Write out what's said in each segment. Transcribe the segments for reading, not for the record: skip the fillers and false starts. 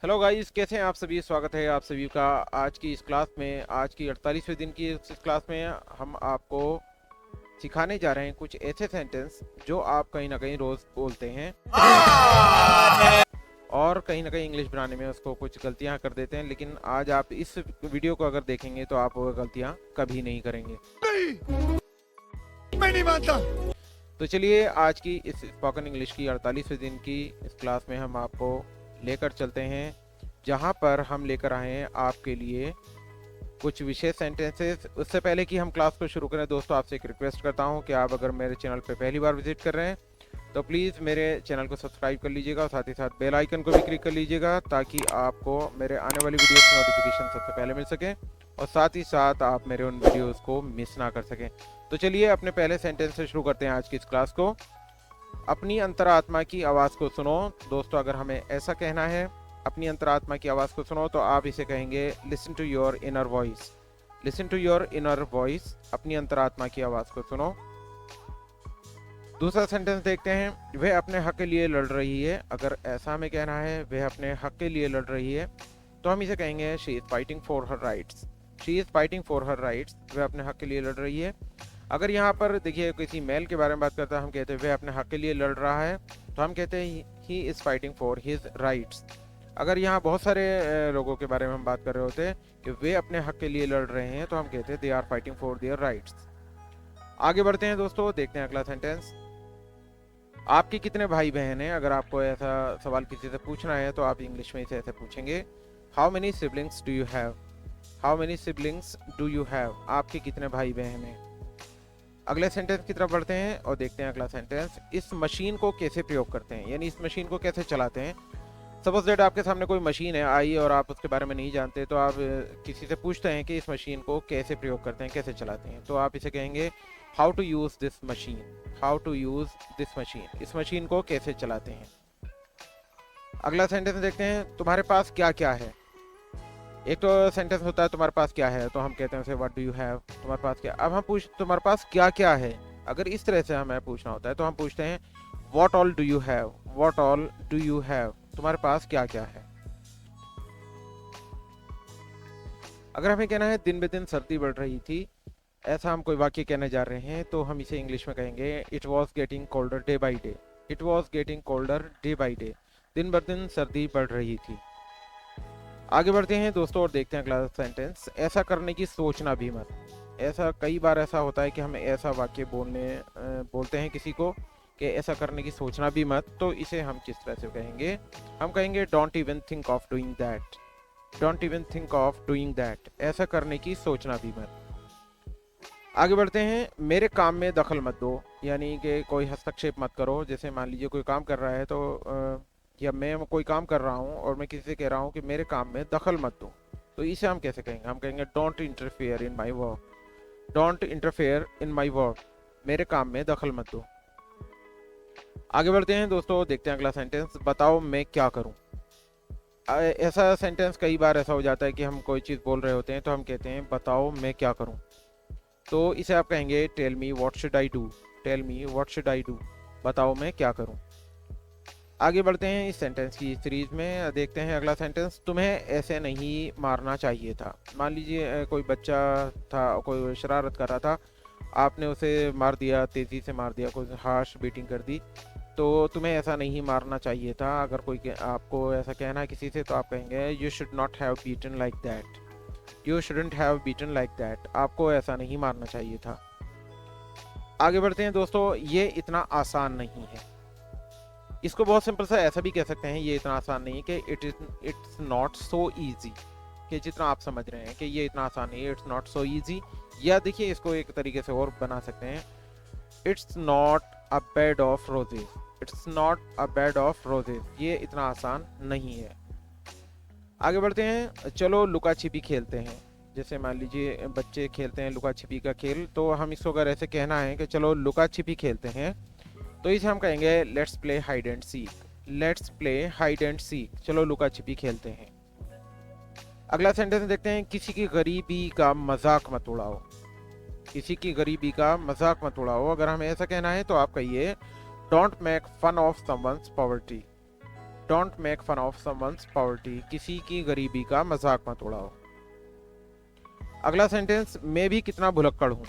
Hello guys, कैसे हैं आप सभी। स्वागत है आप सभी का आज की इस क्लास में। आज की 48वें दिन की इस क्लास में हम आपको सिखाने जा रहे हैं कुछ ऐसे सेंटेंस जो आप कहीं ना कहीं रोज बोलते हैं और कहीं ना कहीं इंग्लिश बनाने में उसको कुछ गलतियां कर देते हैं। लेकिन आज आप इस वीडियो को अगर देखेंगे तो आप वो गलतियां कभी नहीं करेंगे। मैं नहीं मानता। तो चलिए आज की इस स्पोकन इंग्लिश की 48वें दिन की इस क्लास में हम आपको लेकर चलते हैं, जहां पर हम लेकर आए हैं आपके लिए कुछ विशेष सेंटेंसेस। उससे पहले कि हम क्लास को शुरू करें दोस्तों, आपसे एक रिक्वेस्ट करता हूं कि आप अगर मेरे चैनल पर पहली बार विजिट कर रहे हैं तो प्लीज़ मेरे चैनल को सब्सक्राइब कर लीजिएगा और साथ ही साथ बेल आइकन को भी क्लिक कर लीजिएगा ताकि आपको मेरे आने वाली वीडियोस की नोटिफिकेशन सबसे पहले मिल सके और साथ ही साथ आप मेरे उन वीडियोस को मिस ना कर सकें। तो चलिए अपने पहले सेंटेंस से शुरू करते हैं आज की इस क्लास को। अपनी अंतरात्मा की आवाज़ को सुनो। दोस्तों, अगर हमें ऐसा कहना है अपनी अंतरात्मा की आवाज़ को सुनो तो आप इसे कहेंगे listen to your inner voice. Listen to your inner voice, अपनी अंतरात्मा की आवाज़ को सुनो। दूसरा सेंटेंस देखते हैं, वह अपने हक के लिए लड़ रही है। अगर ऐसा हमें कहना है वह अपने हक के लिए लड़ रही है तो हम इसे कहेंगे she is fighting for her rights. She is fighting for her rights, वह अपने हक के लिए लड़ रही है। अगर यहाँ पर देखिए किसी मेल के बारे में बात करता है, हम कहते हैं वह अपने हक के लिए लड़ रहा है तो हम कहते हैं he is fighting for his rights. अगर यहाँ बहुत सारे लोगों के बारे में हम बात कर रहे होते हैं कि वे अपने हक के लिए लड़ रहे हैं तो हम कहते हैं they are fighting for their rights. आगे बढ़ते हैं दोस्तों, देखते हैं अगला सेंटेंस। आपके कितने भाई बहन हैं। अगर आपको ऐसा सवाल किसी से पूछना है तो आप इंग्लिश में इसे ऐसे पूछेंगे, how many siblings do you have. How many siblings do you have, आपके कितने भाई बहन हैं। अगले सेंटेंस की तरफ बढ़ते हैं और देखते हैं अगला सेंटेंस। इस मशीन को कैसे प्रयोग करते हैं, यानी इस मशीन को कैसे चलाते हैं। सपोज दैट आपके सामने कोई मशीन है आई और आप उसके बारे में नहीं जानते तो आप किसी से पूछते हैं कि इस मशीन को कैसे प्रयोग करते हैं, कैसे चलाते हैं, तो आप इसे कहेंगे how to use this machine. How to use this machine, इस मशीन को कैसे चलाते हैं। अगला सेंटेंस देखते हैं, तुम्हारे पास क्या क्या है। एक तो सेंटेंस होता है तुम्हारे पास क्या है तो हम कहते हैं उसे व्हाट डू यू हैव, तुम्हारे पास क्या। अब हम पूछ तुम्हारे पास क्या क्या है, अगर इस तरह से हमें पूछना होता है तो हम पूछते हैं what all do you have. What all do you have, तुम्हारे पास क्या क्या है। अगर हमें कहना है दिन ब दिन सर्दी बढ़ रही थी, ऐसा हम कोई वाक्य कहने जा रहे हैं तो हम इसे इंग्लिश में कहेंगे it was getting colder day by day. It was getting colder day by day, दिन ब दिन सर्दी बढ़ रही थी। आगे बढ़ते हैं दोस्तों और देखते हैं अगला सेंटेंस। ऐसा करने की सोचना भी मत। ऐसा कई बार ऐसा होता है कि हम ऐसा वाक्य बोलते हैं किसी को कि ऐसा करने की सोचना भी मत, तो इसे हम किस तरह से कहेंगे। हम कहेंगे don't even think of doing that. Don't even think of doing that, ऐसा करने की सोचना भी मत। आगे बढ़ते हैं, मेरे काम में दखल मत दो, यानी कि कोई हस्तक्षेप मत करो। जैसे मान लीजिए कोई काम कर रहा है तो या मैं कोई काम कर रहा हूँ और मैं किसी से कह रहा हूँ कि मेरे काम में दखल मत दो, तो इसे हम कैसे कहेंगे। हम कहेंगे don't interfere in my work. Don't interfere in my work, मेरे काम में दखल मत दो। आगे बढ़ते हैं दोस्तों, देखते हैं अगला सेंटेंस। बताओ मैं क्या करूं। ऐसा सेंटेंस कई बार ऐसा हो जाता है कि हम कोई चीज़ बोल रहे होते हैं तो हम कहते हैं बताओ मैं क्या करूं, तो इसे आप कहेंगे tell me what should I do. Tell me what should I do, बताओ मैं क्या करूं। आगे बढ़ते हैं इस सेंटेंस की सीरीज में, देखते हैं अगला सेंटेंस। तुम्हें ऐसे नहीं मारना चाहिए था। मान लीजिए कोई बच्चा था, कोई शरारत कर रहा था, आपने उसे मार दिया, तेज़ी से मार दिया, कोई हार्श बीटिंग कर दी, तो तुम्हें ऐसा नहीं मारना चाहिए था। अगर कोई आपको ऐसा कहना है किसी से तो आप कहेंगे you should not have beaten like that. You shouldn't have beaten like that, आपको ऐसा नहीं मारना चाहिए था। आगे बढ़ते हैं दोस्तों, ये इतना आसान नहीं है। इसको बहुत सिंपल सा ऐसा भी कह सकते हैं, ये इतना आसान नहीं है कि इट्स नॉट सो ईजी, कि जितना आप समझ रहे हैं कि ये इतना आसान नहीं है, इट्स नॉट सो ईजी। या देखिए इसको एक तरीके से और बना सकते हैं, it's not a bed of roses. It's not a bed of roses, ये इतना आसान नहीं है। आगे बढ़ते हैं, चलो लुका छिपी खेलते हैं। जैसे मान लीजिए बच्चे खेलते हैं लुका छिपी का खेल, तो हम इसको अगर ऐसे कहना है कि चलो लुका छिपी खेलते हैं तो इसे हम कहेंगे let's play hide and seek. Let's play hide and seek, चलो लुका छिपी खेलते हैं। अगला सेंटेंस देखते हैं, किसी की गरीबी का मजाक मत उड़ाओ। किसी की गरीबी का मजाक मत उड़ाओ, अगर हमें ऐसा कहना है तो आप कहिए don't make fun of someone's poverty. Don't make fun of someone's poverty, किसी की गरीबी का मजाक मत उड़ाओ। अगला सेंटेंस, मैं भी कितना भुलक्कड़ हूँ।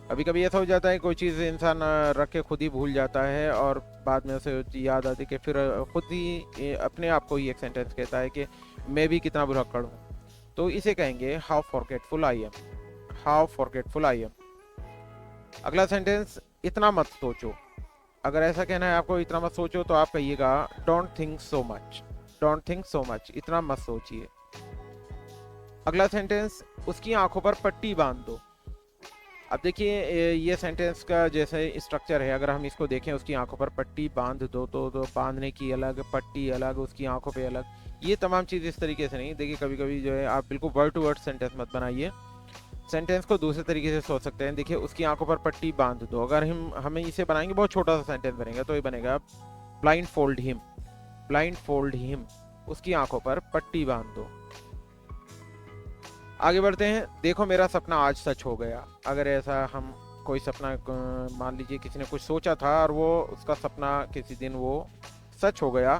कभी कभी ऐसा हो जाता है कोई चीज़ इंसान रख के खुद ही भूल जाता है और बाद में उसे याद आती कि फिर खुद ही अपने आप को ही एक सेंटेंस कहता है कि मैं भी कितना भुलक्कड़ हूँ। तो इसे कहेंगे how forgetful I am, how forgetful I am. अगला सेंटेंस, इतना मत सोचो। अगर ऐसा कहना है आपको इतना मत सोचो तो आप कहिएगा don't think so much, don't think so much, इतना मत सोचिए। अगला सेंटेंस, उसकी आंखों पर पट्टी बांध दो। अब देखिए ये सेंटेंस का जैसे स्ट्रक्चर है, अगर हम इसको देखें उसकी आंखों पर पट्टी बांध दो तो बांधने की अलग, पट्टी अलग, उसकी आंखों पे अलग, ये तमाम चीज़ इस तरीके से नहीं। देखिए कभी कभी जो है आप बिल्कुल वर्ड टू वर्ड सेंटेंस मत बनाइए, सेंटेंस को दूसरे तरीके से सोच सकते हैं। देखिए उसकी आंखों पर पट्टी बांध दो, अगर हमें इसे बनाएंगे बहुत छोटा सा सेंटेंस बनेगा, तो ये बनेगा blind fold him, blind fold him, उसकी आंखों पर पट्टी बांध दो। आगे बढ़ते हैं, देखो मेरा सपना आज सच हो गया। अगर ऐसा हम कोई सपना, मान लीजिए किसी ने कुछ सोचा था और वो उसका सपना किसी दिन वो सच हो गया,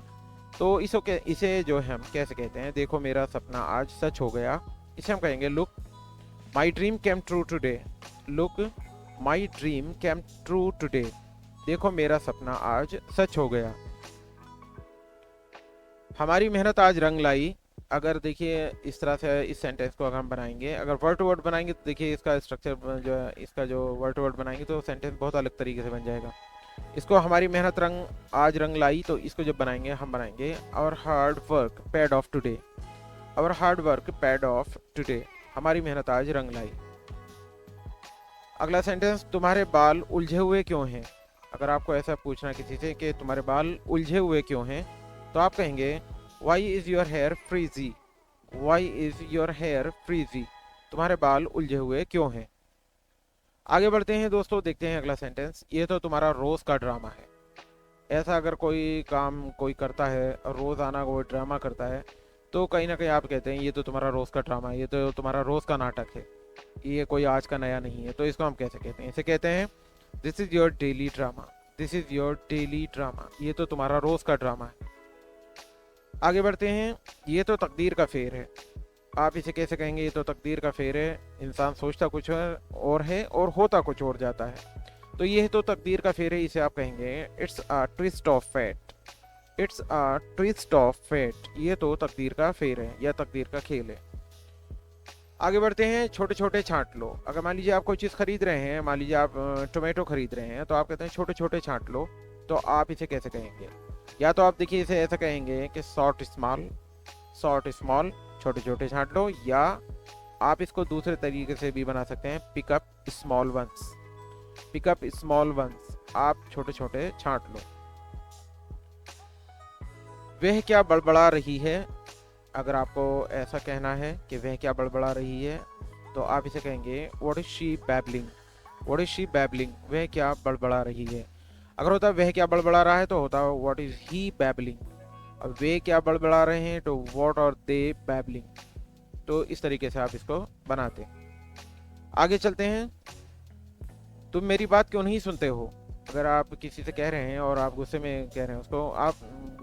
तो इसे जो है हम कैसे कहते हैं, देखो मेरा सपना आज सच हो गया, इसे हम कहेंगे look my dream came true today, look my dream came true today, देखो मेरा सपना आज सच हो गया। हमारी मेहनत आज रंग लाई। अगर देखिए इस तरह से इस सेंटेंस को अगर हम बनाएंगे, अगर वर्ड टू वर्ड बनाएंगे तो देखिए इसका स्ट्रक्चर जो है, इसका जो वर्ड टू वर्ड बनाएंगे तो सेंटेंस बहुत अलग तरीके से बन जाएगा। इसको हमारी मेहनत आज रंग लाई, तो इसको जब बनाएंगे हम बनाएंगे our hard work paid off today, our hard work paid off today, हमारी मेहनत आज रंग लाई। अगला सेंटेंस, तुम्हारे बाल उलझे हुए क्यों हैं। अगर आपको ऐसा पूछना किसी से कि तुम्हारे बाल उलझे हुए क्यों हैं, तो आप कहेंगे Why is your hair frizzy? Why is your hair frizzy? तुम्हारे बाल उलझे हुए क्यों हैं। आगे बढ़ते हैं दोस्तों, देखते हैं अगला सेंटेंस, ये तो तुम्हारा रोज का ड्रामा है। ऐसा अगर कोई काम कोई करता है और रोजाना कोई ड्रामा करता है, तो कहीं ना कहीं आप कहते हैं ये तो तुम्हारा रोज का ड्रामा है, ये तो तुम्हारा रोज का नाटक है, ये कोई आज का नया नहीं है। तो इसको हम कैसे कहते हैं, इसे कहते हैं this is your daily drama, this is your daily drama, ये तो तुम्हारा रोज का ड्रामा है। आगे बढ़ते हैं, ये तो तकदीर का फेर है। आप इसे कैसे कहेंगे, ये तो तकदीर का फेर है, इंसान सोचता कुछ और है और होता कुछ और जाता है, तो ये तो तकदीर का फेर है, इसे आप कहेंगे it's a twist of fate, it's a twist of fate, ये तो तकदीर का फेर है या तकदीर का खेल है। आगे बढ़ते हैं, छोटे छोटे छांट लो। अगर मान लीजिए आप कोई चीज़ खरीद रहे हैं, मान लीजिए आप टोमेटो खरीद रहे हैं, तो आप कहते हैं छोटे छोटे छांट लो, तो आप इसे कैसे कहेंगे, या तो आप देखिए इसे ऐसा कहेंगे कि सॉर्ट स्मॉल, सॉर्ट स्मॉल, छोटे छोटे छांट लो, या आप इसको दूसरे तरीके से भी बना सकते हैं, pickup small once, pickup small once, आप छोटे छोटे छांट लो। वह क्या बड़बड़ा रही है। अगर आपको ऐसा कहना है कि वह क्या बड़बड़ा रही है, तो आप इसे कहेंगे what is she babbling, what is she babbling, वह क्या बड़बड़ा रही है। अगर होता वह क्या बड़बड़ा रहा है तो होता व्हाट इज ही बैबलिंग, अब वे क्या बड़बड़ा रहे हैं तो व्हाट आर दे बैबलिंग। तो इस तरीके से आप इसको बनाते हैं। आगे चलते हैं, तुम मेरी बात क्यों नहीं सुनते हो। अगर आप किसी से कह रहे हैं और आप गुस्से में कह रहे हैं उसको, आप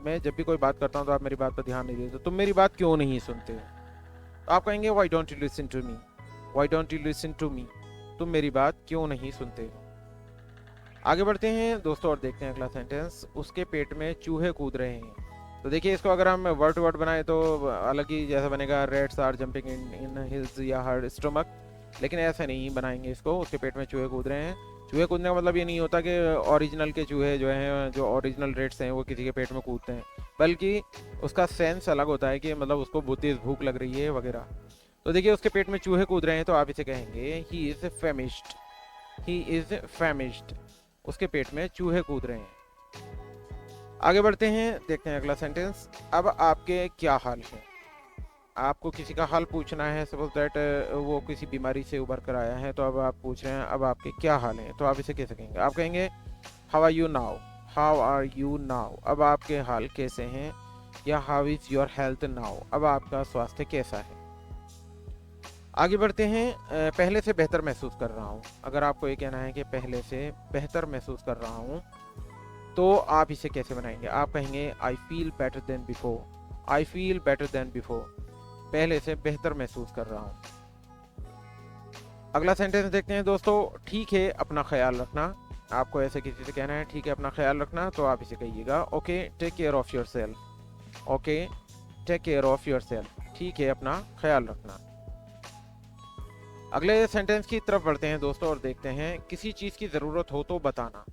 मैं जब भी कोई बात करता हूं तो आप मेरी बात पर ध्यान नहीं देते, तो तुम मेरी बात क्यों नहीं सुनते हो, तो आप कहेंगे why don't you listen to me, why don't you listen to me, तुम मेरी बात क्यों नहीं सुनते हो। आगे बढ़ते हैं दोस्तों और देखते हैं अगला सेंटेंस, उसके पेट में चूहे कूद रहे हैं। तो देखिए इसको अगर हम वर्ड टू वर्ड बनाए तो अलग ही जैसा बनेगा, rats are jumping in his या हर स्टमक, लेकिन ऐसा नहीं बनाएंगे इसको, उसके पेट में चूहे कूद रहे हैं। चूहे कूदने का मतलब ये नहीं होता कि ओरिजिनल के चूहे जो हैं, जो ओरिजिनल रेड्स हैं वो किसी के पेट में कूदते हैं, बल्कि उसका सेंस अलग होता है कि मतलब उसको बहुत तेज भूख लग रही है वगैरह। तो देखिए उसके पेट में चूहे कूद रहे हैं, तो आप इसे कहेंगे ही इज फैमिश्ड, ही इज फैमिश्ड, उसके पेट में चूहे कूद रहे हैं। आगे बढ़ते हैं, देखते हैं अगला सेंटेंस, अब आपके क्या हाल है। आपको किसी का हाल पूछना है, सपोज दैट वो किसी बीमारी से उबर कर आया है, तो अब आप पूछ रहे हैं अब आपके क्या हाल है, तो आप इसे कैसे कहेंगे, आप कहेंगे how are you now, how are you now, अब आपके हाल कैसे हैं, या how is your health now, अब आपका स्वास्थ्य कैसा है। आगे बढ़ते हैं, पहले से बेहतर महसूस कर रहा हूँ। अगर आपको ये कहना है कि पहले से बेहतर महसूस कर रहा हूँ, तो आप इसे कैसे बनाएंगे? आप कहेंगे I feel better than before, I feel better than before, पहले से बेहतर महसूस कर रहा हूँ। अगला सेंटेंस देखते हैं दोस्तों, ठीक है अपना ख्याल रखना। आपको ऐसे किसी से कहना है ठीक है अपना ख्याल रखना, तो आप इसे कहिएगा okay take care of yourself, okay take care of yourself, ठीक है अपना ख्याल रखना। अगले सेंटेंस की तरफ बढ़ते हैं दोस्तों और देखते हैं किसी चीज़ की ज़रूरत हो तो बताना।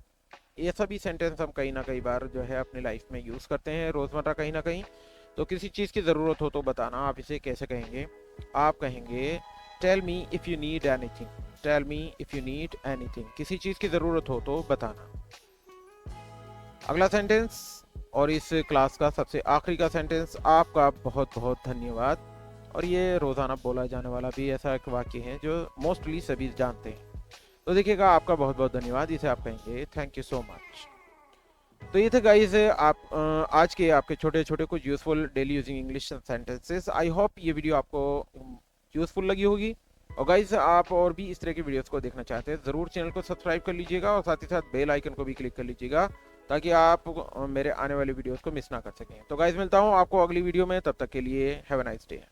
ये सभी सेंटेंस हम कहीं ना कई बार जो है अपनी लाइफ में यूज़ करते हैं रोज़मर्रा कहीं ना कहीं। तो किसी चीज़ की ज़रूरत हो तो बताना, आप इसे कैसे कहेंगे? आप कहेंगे tell me if you need anything, tell me if you need anything, किसी चीज़ की ज़रूरत हो तो बताना। अगला सेंटेंस और इस क्लास का सबसे आखिरी का सेंटेंस, आपका बहुत बहुत धन्यवाद। और ये रोज़ाना बोला जाने वाला भी ऐसा एक वाक्य है जो मोस्टली सभी जानते हैं। तो देखिएगा आपका बहुत बहुत धन्यवाद, इसे आप कहेंगे थैंक यू सो मच। तो ये थे गाइस आप आज के आपके छोटे छोटे कुछ useful daily using English sentences. I hope ये वीडियो आपको यूजफुल लगी होगी। और गाइस आप और भी इस तरह की वीडियोस को देखना चाहते हैं ज़रूर चैनल को सब्सक्राइब कर लीजिएगा और साथ ही साथ बेल आइकन को भी क्लिक कर लीजिएगा ताकि आप मेरे आने वाले वीडियोस को मिस ना कर सकें। तो गाइस मिलता हूँ आपको अगली वीडियो में, तब तक के लिए हैव अ नाइस डे।